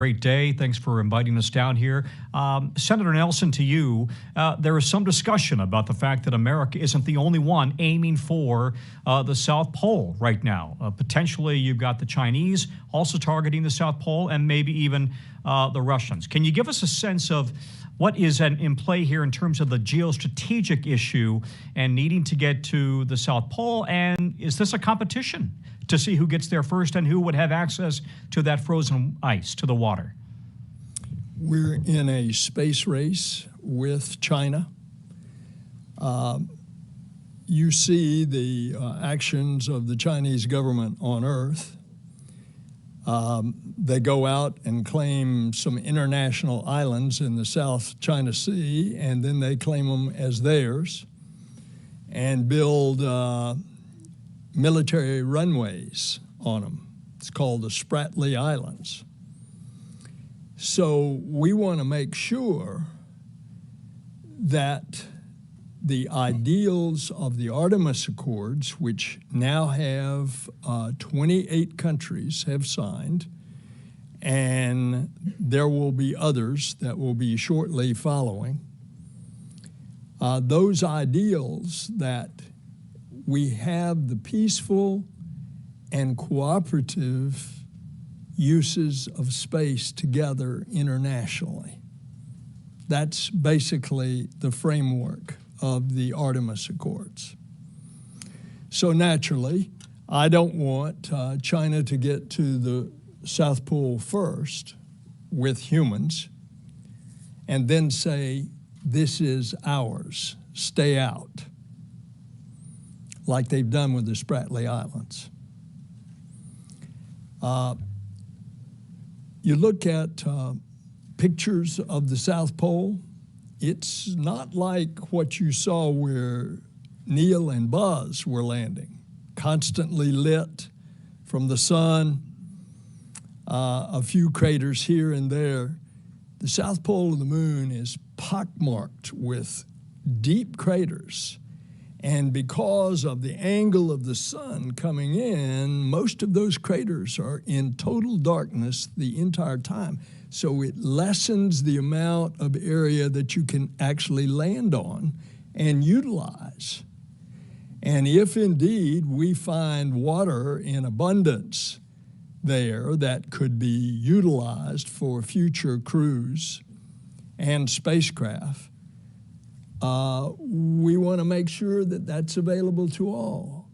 Great day. Thanks for inviting us down here. Senator Nelson, to you, there is some discussion about the fact that America isn't the only one aiming for the South Pole right now. Potentially, you've got the Chinese also targeting the South Pole and maybe even the Russians. Can you give us a sense of what is in play here in terms of the geostrategic issue and needing to get to the South Pole? And is this a competition to see who gets there first and who would have access to that frozen ice, to the water? We're in a space race with China. You see the actions of the Chinese government on Earth. They go out and claim some international islands in the South China Sea, and then they claim them as theirs and build military runways on them. It's called the Spratly Islands. So we want to make sure that the ideals of the Artemis Accords, which now have 28 countries have signed, and there will be others that will be shortly following, those ideals that we have the peaceful and cooperative uses of space together internationally. That's basically the framework of the Artemis Accords. So naturally, I don't want China to get to the South Pole first with humans and then say, this is ours, stay out, like they've done with the Spratly Islands. You look at pictures of the South Pole, it's not like what you saw where Neil and Buzz were landing, constantly lit from the sun, a few craters here and there. The South Pole of the moon is pockmarked with deep craters. And because of the angle of the sun coming in, most of those craters are in total darkness the entire time. So it lessens the amount of area that you can actually land on and utilize. And if indeed we find water in abundance there that could be utilized for future crews and spacecraft, we want to make sure that that's available to all,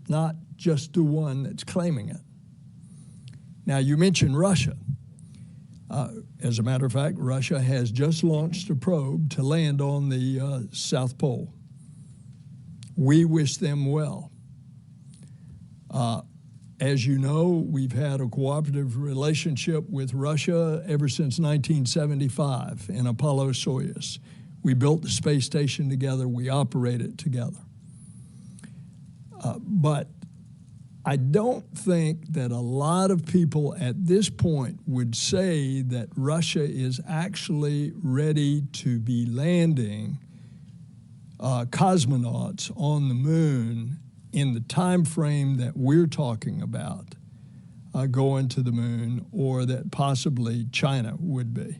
not just to one that's claiming it. Now, you mentioned Russia. As a matter of fact, Russia has just launched a probe to land on the South Pole. We wish them well. As you know, we've had a cooperative relationship with Russia ever since 1975 in Apollo-Soyuz. We built the space station together, we operate it together. But I don't think that a lot of people at this point would say that Russia is actually ready to be landing cosmonauts on the moon in the time frame that we're talking about going to the moon, or that possibly China would be.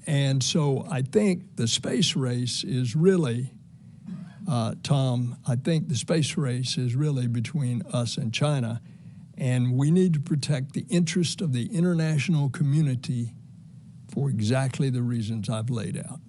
And so I think the space race is really, Tom, I think the space race is really between us and China, and we need to protect the interest of the international community for exactly the reasons I've laid out.